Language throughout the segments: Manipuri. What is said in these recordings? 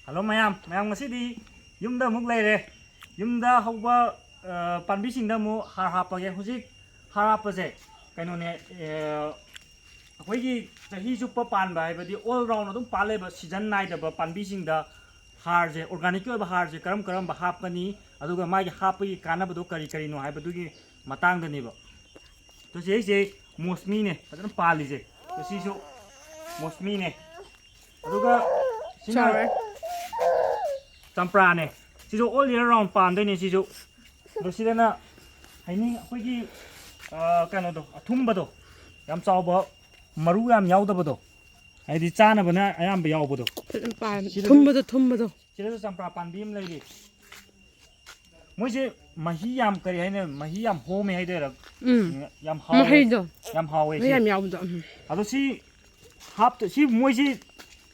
Hello mayam ngasidi yumda muk leire yumda hauba panbi singda mu har hapage hujik har hapase kainone akhoi chahi chuppa panba haibadi all round adum paleba season naidaba panbi singda har je organic oiba har je karam ba hapkani aduga magi hapagi kanabado kari no haibadugi matang daniba to je mosmi ne adana pali je to sisu mosmi ne aduga sina Champra ne, sijo all year round pande ne sijo. Dosida na, haini koi ki kano do, athumba do, yam chawba maru yam yauda bado. Haidi chana bana ayam ba yauba do. Thumba do. Sida champra pandi am lagi. Moise mahi yam kari haine mahi yam home haide rak. Yam hawe. Mahei do. Yam hawe. Yam yauda. Ado si hap si moise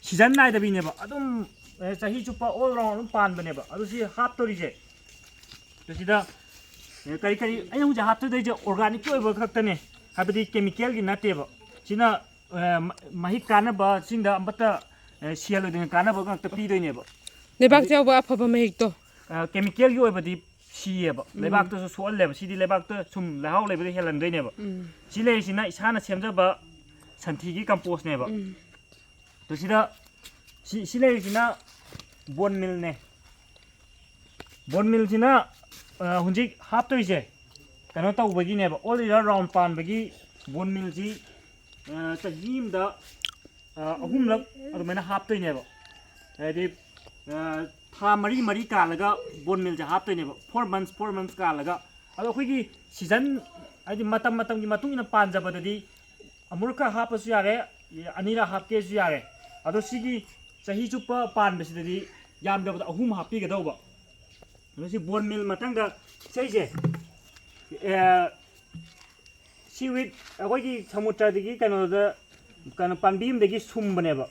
season nai da bine ba. Adum Chahi Chuppa all round pan bane ba adu si hap to rije to sida kari ai hu ja hap to de organic oi ba khakta ne habadi chemical gi nate ba sina mahi kana ba sinda ambata sialo de kana ba ngakta pi doi ne ba lebak jaw ba phaba mahik to chemical gi oi ba di si ba lebak to so le ba sidi lebak to sum lahau le ba helan doi ne ba si le sina isana semja ba santhi gi compost ne ba to sida Sila sina bone meal ne. Bone meal sina hunjik hap to ise. Kano tau bagi ne ba all year round pan bagi bone meal si tajim da ahum lak adumena hap to ne ba. Edi tha mari ka laga bone meal ja hap to ne ba 4 months ka laga. Ado khoi gi season adi matam gi matung ina pan ja badadi amurka hap su yare anira hap ke su yare. Ado sigi Chahi Chuppa pan besidadi yam da ahum happy ga dauba si bone meal matang da sei je seaweed agoi gi samutra digi kano da kano panbim degi sum bane ba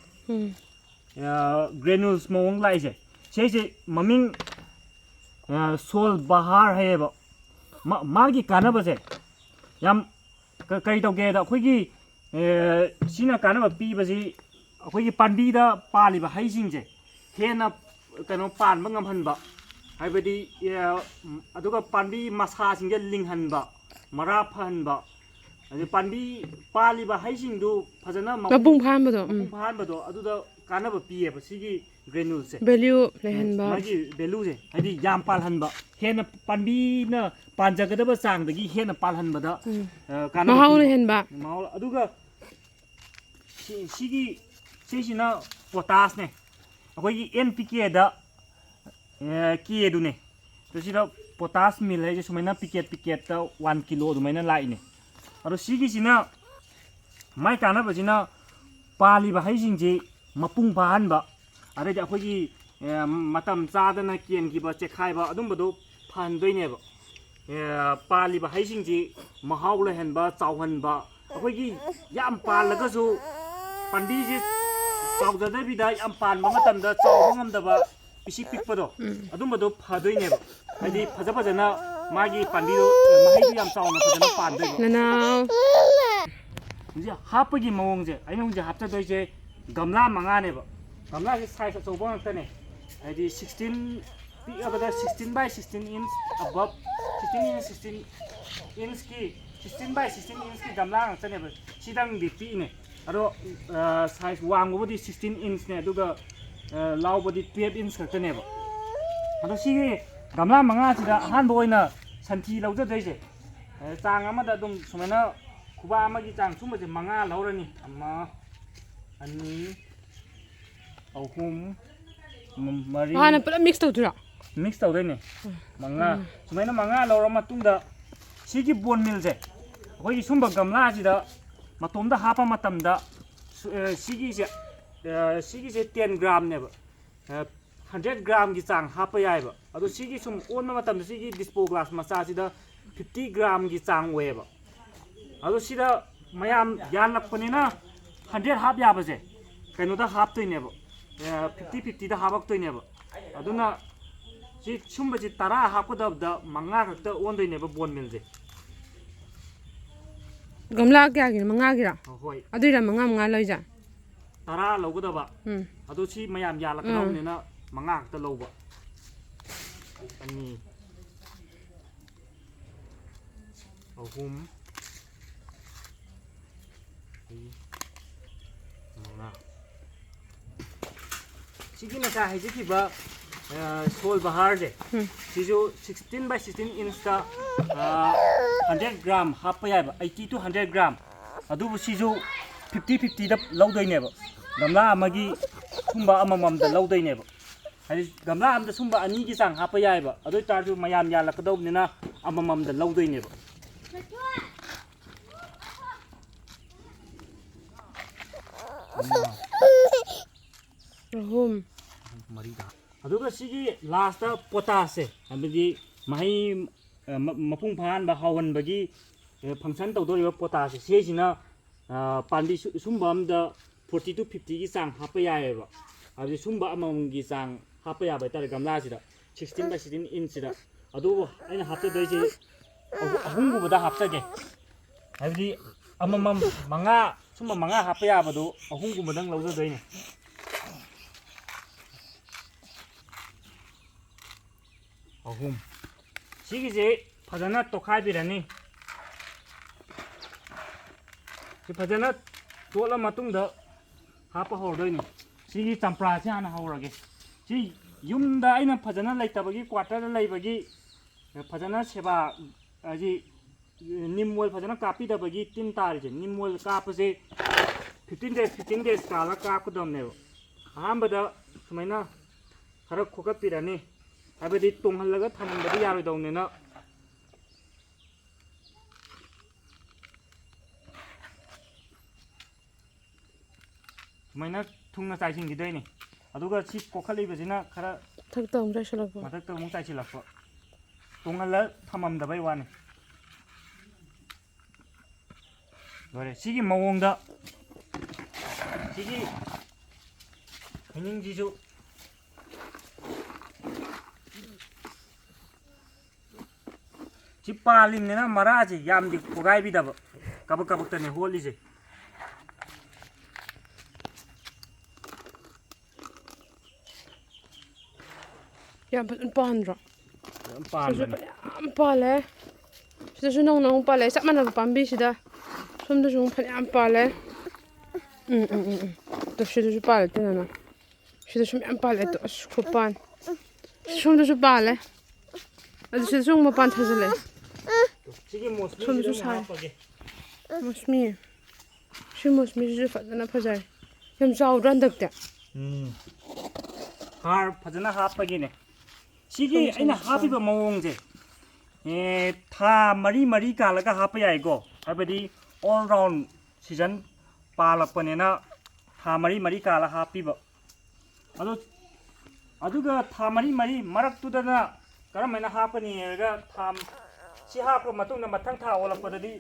granules mong lai je sei je maming sol bahar hai ba magi kana ba je yam kai tau ge da khoi gi sina kana ba pi ba ji अखोई पांबी दा पालिबा हाइसिंग जे हेना कनो पानबा ngамहनबा हाइबदी अदुगा पांबी मसा सिंगे लिंगहनबा मरा फहनबा अदि पांबी पालिबा हाइसिंग दु फजना मबुंग फानबदो अदुदा कानबा पिएबा सिगी ग्रेनुल्स से वैल्यू लेहनबा मागी वैल्यू जे हाइदि याम पालहनबा हेना पांबी न पांजगदबा चांगदगी हेना पालहनबदा कानबा महाउ लेहनबा महाउ अदुगा सिगी Sina potas ne akhoi NPK da ki edu ne to sida potas mil hai je sumaina picket ta 1 kilo du maina lai ne aro sigi sina mai kana ba sina pali ba hai jing je mapung ban ba are ja akhoi gi matam cha da na kien gi ba chekhai ba adum ba do phan doi ne ba pali ba hai jing je mahau le hen ba chau han ba akhoi gi yam pal la ga su pandi ji Chau da bida yam pan ma matam da chau ngam da ba pisi pikpado adum ba do phadoi ne ba hadi phaja na magi pandi do mahai du yam chau na phajana pan doi nanau ji hap gi mawong je ai nong je hap ta doi je gamla manga ne ba gamla ge size chau ba ta ne hadi 16 pi abada 16 by 16 inch above 16 inch ki 16 by 16 inch ki gamla ang ta ne ba sidang di pi ne ado size wang body 16 inch ne aduga law body 12 inch ka ne ba ado si gamla manga sida han boina santhi lawja dai je chang ama da dum sumena kuba ama gi chang sum je manga lawrani amma ani ahum mari hana pura mix tawdura mix tawdai ne manga sumena manga lawra matungda sigi bone meal je hoi sumba gamla sida matomda hapa matamda sigi je 10 gram ne ba 100 gram gi chang hapa yai ba adu sigi sum on matamda sigi dispo glass macha sida 50 gram gi chang we ba adu sida mayam yan lakpani na 100 hap ya ba je kaino da hap toi ne ba 50 da habak toi ne ba aduna si sumba ji tara hap ko da manga khakta on doi ne ba bone meal je gamla kya gi manga gira hoi adira manga loi ja tara logudaba adu si mayam ya lakna ne na ꯃꯉꯥ ꯈꯛꯇ ꯂꯧꯕ ꯑꯅꯤ ꯑꯍꯨꯝ ꯃꯉꯥ ꯁꯤꯒꯤ ꯉꯁꯥꯏ ꯍꯥꯏꯖꯈꯤꯕ ꯁꯣꯜ ꯕꯍꯥꯔꯁꯦ ꯁꯤꯁꯨ 16 by 16 inch 100 gram ꯍꯥꯞꯄ ꯌꯥꯏꯕ 80 to 100 gram ꯑꯗꯨꯕꯨ ꯁꯤꯁꯨ 50-50 ꯗ ꯂꯧꯗꯣꯏꯅꯦꯕ ꯒꯝꯂꯥ ꯑꯃꯒꯤ ꯁꯨꯝꯕ ꯑꯃꯃꯝꯗ ꯂꯧꯗꯣꯏꯅꯦꯕ ꯍꯥꯏꯗꯤ ꯒꯝꯂꯥ ꯑꯃꯗ ꯁꯨꯝꯕ ꯑꯅꯤꯒꯤ ꯆꯥꯡ ꯍꯥꯞꯄ ꯌꯥꯏꯕ ꯑꯗꯨ ꯑꯣꯏꯇꯥꯔꯁꯨ ꯃꯌꯥꯝ ꯌꯥꯜꯂꯛꯀꯗꯧꯕꯅꯤꯅ ꯑꯃꯃꯝꯗ ꯂꯧꯗꯣꯏꯅꯦꯕ ꯃꯔꯤꯗ ꯑꯗꯨꯒ ꯁꯤꯒꯤ ꯂꯥꯁꯇ ꯄꯣꯇꯥꯁꯁꯦ ꯍꯥꯏꯕꯗꯤ ꯃꯍꯩ ꯃꯄꯨꯡ ꯐꯥꯍꯟꯕ ꯍꯥꯎꯍꯟꯕꯒꯤ ꯐꯪꯁꯟ ꯇꯧꯗꯧꯔꯤꯕ ꯄꯣꯇꯥꯁꯁꯦ ꯁꯤꯁꯤꯅ ꯄꯥꯝꯕꯤ ꯁꯨꯝꯕ ꯑꯃꯗ 40 to 50 ꯒꯤ ꯆꯥꯡ ꯍꯥꯞꯄ ꯌꯥꯏꯑꯕ ꯍꯥꯏꯕꯗꯤ ꯁꯨꯝꯕ ꯑꯃꯃꯝꯒꯤ ꯆꯥꯡ ꯍꯥꯞꯄ ꯌꯥꯕ ꯍꯥꯏꯇꯥꯔꯦ ꯒꯝꯂꯥꯁꯤꯗ 16 by 16 inch ꯑꯗꯨꯕꯨ ꯑꯩꯅ ꯍꯥꯞꯆꯗꯣꯏꯁꯤ ꯑꯍꯨꯝꯒꯨꯝꯕꯗ ꯍꯥꯞꯆꯒꯦ ꯍꯥꯏꯕꯗꯤ ꯑꯃꯃꯝ ꯃꯉꯥ ꯁꯨꯝꯕ ꯃꯉꯥ ꯍꯥꯞꯄ ꯌꯥꯕꯗꯣ ꯑꯍꯨꯝꯒꯨꯝꯕꯗꯪ ꯂꯧꯖꯗꯣꯏꯅꯦ ꯑꯍꯨꯝ ꯁꯤꯒꯤꯁꯦ ꯐꯖꯅ ꯇꯣꯈꯥꯏꯕꯤꯔꯅꯤ ꯁꯤ ꯐꯖꯅ ꯇꯣꯠꯂ ꯃꯇꯨꯡꯗ ꯍꯥꯞꯄ ꯍꯧꯔꯗꯣꯏꯅꯤ ꯁꯤꯒꯤ ꯆꯝꯄ꯭ꯔꯥꯁꯦ ꯍꯥꯟꯅ ꯍꯧꯔꯒꯦ ꯁꯤ ꯌꯨꯝꯗ ꯑꯩꯅ ꯐꯖꯅ ꯂꯩꯇꯕꯒꯤ ꯀ꯭ꯋꯥꯇꯔꯗ ꯂꯩꯕꯒꯤ ꯐꯖꯅ ꯁꯦꯕꯥ ꯍꯥꯏꯗꯤ ꯅꯤꯝ ꯑꯣꯏꯜ ꯐꯖꯅ ꯀꯥꯞꯄꯤꯗꯕꯒꯤ ꯇꯤꯟ ꯇꯥꯔꯤꯁꯦ ꯅꯤꯝ ꯑꯣꯏꯜ ꯀꯥꯞꯄꯁꯦ 15 days ꯀꯥꯜꯂ ꯀꯥꯞꯀꯗꯕꯅꯦꯕ ꯑꯍꯥꯟꯕꯗ ꯁꯨꯃꯥꯏꯅ ꯈꯔ ꯈꯣꯀꯠꯄꯤꯔꯅꯤ ꯍꯥꯏꯕꯗꯤ ꯇꯣꯡꯍꯜꯂꯒ ꯊꯝꯕꯗꯤ ꯌꯥꯔꯣꯏꯗꯧꯅꯤꯅ ꯁꯨꯃꯥꯏꯅ ꯊꯨꯡꯅ ꯆꯥꯏꯁꯤꯟꯈꯤꯗꯣꯏꯅꯤ ꯑꯗꯨꯒ ꯁꯤ ꯀꯣꯛꯈꯠꯂꯤꯕꯁꯤꯅ ꯈꯔ ꯃꯊꯛꯇ ꯑꯃꯨꯛ ꯆꯥꯏꯁꯤꯜꯂꯛꯄ ꯇꯣꯡꯍꯜꯂ ꯊꯝꯃꯝꯗꯕꯩ ꯋꯥꯅꯤ ꯂꯣꯏꯔꯦ ꯁꯤꯒꯤ ꯃꯑꯣꯡꯗ ꯁꯤꯒꯤ ꯍꯩꯅꯤꯡꯁꯤꯁꯨ ꯁꯤ ꯄꯥꯜꯂꯤꯕꯅꯤꯅ ꯃꯔꯥꯁꯤ ꯌꯥꯝꯗꯤ ꯈꯣꯒꯥꯏꯕꯤꯗꯕ ꯀꯕꯛ ꯀꯕꯛꯇꯅꯦ ꯍꯣꯜꯂꯤꯁꯦ ꯌꯥꯝ ꯐꯖꯅ ꯄꯥꯟꯗ꯭ꯔꯣ ꯌꯥꯝ ꯄꯥꯟꯕꯅꯦ ꯌꯥꯝ ꯄꯥꯜꯂꯦ ꯁꯤꯗꯁꯨ ꯅꯧꯅ ꯑꯃꯨꯛ ꯄꯥꯜꯂꯦ ꯆꯞ ꯃꯥꯟꯅꯕ ꯄꯥꯝꯕꯤꯁꯤꯗ ꯁꯣꯝꯗꯁꯨ ꯑꯃꯨꯛ ꯐꯅꯌꯥꯝ ꯄꯥꯜꯂꯦ ꯇꯣ ꯁꯤꯗꯁꯨ ꯄꯥꯜꯂꯦ ꯇꯤꯟꯅꯅ ꯁꯤꯗꯁꯨ ꯃꯌꯥꯝ ꯄꯥꯜꯂꯦ ꯇꯣ ꯑꯁ ꯈꯨꯄꯥꯟ ꯁꯣꯝꯗꯁꯨ ꯄꯥꯜꯂꯦ ꯑꯗꯨ ꯁꯤꯗꯁꯨ ꯑꯃꯨꯛ ꯃꯄꯥꯟ ꯊꯥꯖꯤꯜꯂꯛꯑꯦ ꯁꯣꯝꯗꯁꯨ ꯁꯥꯏ ꯃꯣꯁꯃꯤ ꯁꯤ ꯃꯣꯁꯃꯤꯁꯤꯁꯨ ꯐꯖꯅ ꯐꯖꯔꯦ ꯌꯥꯝ ꯆꯥꯎꯗ꯭ꯔꯥ ꯍꯟꯗꯛꯇꯤ ꯍꯥꯔ ꯐꯖꯅ ꯍꯥꯞꯄꯒꯤꯅꯦ ꯁꯤꯒꯤ ꯑꯩꯅ ꯍꯥꯞꯄꯤꯕ ꯃꯑꯣꯡꯁꯦ ꯊꯥ ꯃꯔꯤ ꯀꯥꯜꯂꯒ ꯍꯥꯞꯄ ꯌꯥꯏꯀꯣ ꯍꯥꯏꯕꯗꯤ ꯑꯣꯜ ꯔꯥꯎꯟ ꯁꯤꯖꯟ ꯄꯥꯜꯂꯛꯄꯅꯤꯅ ꯊꯥ ꯃꯔꯤ ꯀꯥꯜꯂ ꯍꯥꯞꯄꯤꯕ ꯑꯗꯨꯒ ꯊꯥ ꯃꯔꯤ ꯃꯔꯛꯇꯨꯗꯅ ꯀꯔꯝꯍꯥꯏꯅ ꯍꯥꯞꯀꯅꯤ ꯍꯥꯏꯔꯒ ꯁꯤ ꯍꯥꯞꯄ ꯃꯇꯨꯡꯗ ꯃꯊꯪ ꯊꯥ ꯑꯣꯜꯂꯛꯄꯗꯗꯤ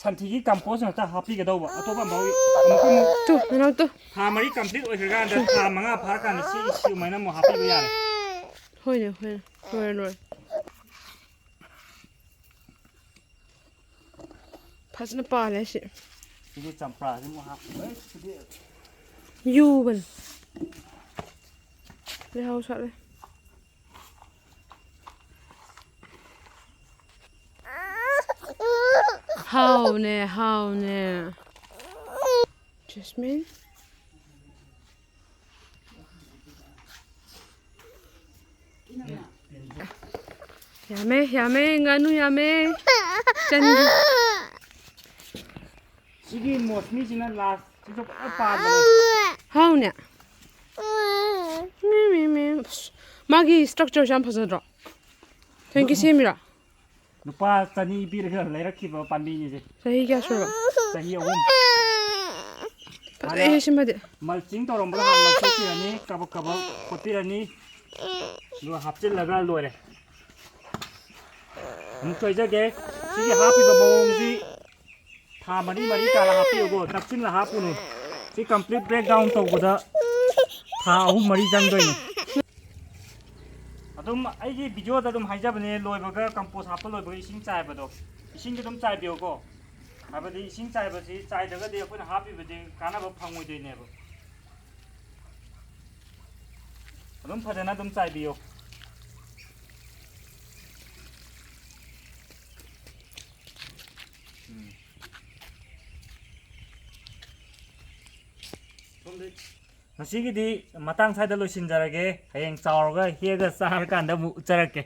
ꯁꯟꯊꯤꯒꯤ ꯀꯝꯄꯣꯁ ꯉꯥꯛꯇ ꯍꯥꯞꯄꯤꯒꯗꯧꯕ ꯑꯇꯣꯞꯄ ꯑꯃꯨꯛ ꯊꯥ ꯃꯔꯤ ꯀꯝꯄ꯭ꯂꯤꯠ ꯑꯣꯏꯈ꯭ꯔꯀꯥꯟꯗ ꯊꯥ ꯃꯉꯥ ꯐꯥꯔꯀꯥꯟꯗ ꯁꯨꯃꯥꯏꯅ ꯑꯃꯨꯛ ꯍꯥꯞꯄꯤꯕ ꯌꯥꯔꯦ ꯍꯣꯏꯅꯦ ꯂꯣꯏꯔꯦ ꯐꯖꯅ ꯄꯥꯜꯂꯦ ꯁꯤꯒꯤ ꯆꯝꯄ꯭ꯔꯥꯁꯤ ꯑꯃꯨꯛ ꯍꯥꯞꯄ ꯌꯨꯕꯅꯦ ꯂꯩꯍꯥꯎ ꯁꯥꯠꯂꯦ ꯍꯥꯎꯅꯦ ꯖꯁꯃꯤꯟ ꯌꯥꯝꯃꯦ ꯉꯥꯅꯨ ꯌꯥꯝꯃꯦ ꯆꯟꯗꯤ ꯁꯤꯒꯤ ꯃꯣꯁꯃꯤꯁꯤꯅ ꯂꯥꯁꯁꯤꯁꯨ ꯐꯖꯅ ꯄꯥꯟꯕꯅꯦ ꯍꯥꯎꯅꯦ ꯃꯥꯒꯤ ꯁ꯭ꯇ꯭ꯔꯛꯆꯔꯁꯦ ꯌꯥꯝ ꯐꯖꯗ꯭ꯔꯣ ꯊꯣꯏꯟꯀꯤ ꯁꯦꯝꯃꯤꯔꯣ ꯂꯨꯄꯥ 200 ꯄꯤꯔꯒ ꯂꯩꯔꯛꯈꯤꯕ ꯄꯥꯝꯕꯤꯅꯤꯁꯦ ꯆꯍꯤꯀꯌꯥ ꯁꯨꯔꯕ ꯆꯍꯤ 3 ꯐꯖꯩꯍꯦ ꯁꯤꯃꯗꯤ ꯃꯜꯆꯤꯡ ꯇꯧꯔꯝꯕꯗ ꯍꯥꯟꯅ ꯂꯧꯊꯣꯛꯄꯤꯔꯅꯤ ꯀꯕꯛ ꯈꯣꯠꯄꯤꯔꯅꯤ ꯑꯗꯨꯒ ꯍꯥꯞꯆꯤꯜꯂꯒ ꯂꯣꯏꯔꯦ ꯑꯃꯨꯛ ꯁꯣꯏꯖꯒꯦ ꯁꯤꯒꯤ ꯍꯥꯞꯄꯤꯕ ꯃꯑꯣꯡꯁꯤ ꯊꯥ ꯃꯔꯤ ꯀꯥꯜꯂ ꯍꯥꯞꯄꯤꯌꯨꯀꯣ ꯅꯞꯁꯤꯜꯂ ꯍꯥꯞꯄꯨꯅꯨ ꯁꯤ ꯀꯝꯄ꯭ꯂꯤꯠ ꯕ꯭ꯔꯦꯛ ꯗꯥꯎꯟ ꯇꯧꯕꯗ ꯊꯥ 3-4 ꯆꯪꯗꯣꯏꯅꯤ ꯑꯗꯨꯝ ꯑꯩꯒꯤ ꯚꯤꯗꯤꯑꯣꯗ ꯑꯗꯨꯝ ꯍꯥꯏꯖꯕꯅꯦ ꯂꯣꯏꯕꯒ ꯀꯝꯄꯣꯁ ꯍꯥꯞꯄ ꯂꯣꯏꯕꯒ ꯏꯁꯤꯡ ꯆꯥꯏꯕꯗꯣ ꯏꯁꯤꯡꯗꯤ ꯑꯗꯨꯝ ꯆꯥꯏꯕꯤꯌꯨꯀꯣ ꯍꯥꯏꯕꯗꯤ ꯏꯁꯤꯡ ꯆꯥꯏꯕꯁꯤ ꯆꯥꯏꯗ꯭ꯔꯒꯗꯤ ꯑꯩꯈꯣꯏꯅ ꯍꯥꯞꯄꯤꯕꯁꯤ ꯀꯥꯟꯅꯕ ꯐꯪꯉꯣꯏꯗꯣꯏꯅꯦꯕ ꯑꯗꯨꯝ ꯐꯖꯅ ꯑꯗꯨꯝ ꯆꯥꯏꯕꯤꯌꯣ ꯉꯁꯤꯒꯤꯗꯤ ꯃꯇꯥꯡ ꯁ꯭ꯋꯥꯏꯗ ꯂꯣꯏꯁꯤꯟꯖꯔꯒꯦ ꯍꯌꯦꯡ ꯆꯥꯎꯔꯒ ꯍꯦꯛꯑꯒ ꯆꯥꯔꯀꯥꯟꯗ ꯑꯃꯨꯛ ꯎꯠꯆꯔꯛꯀꯦ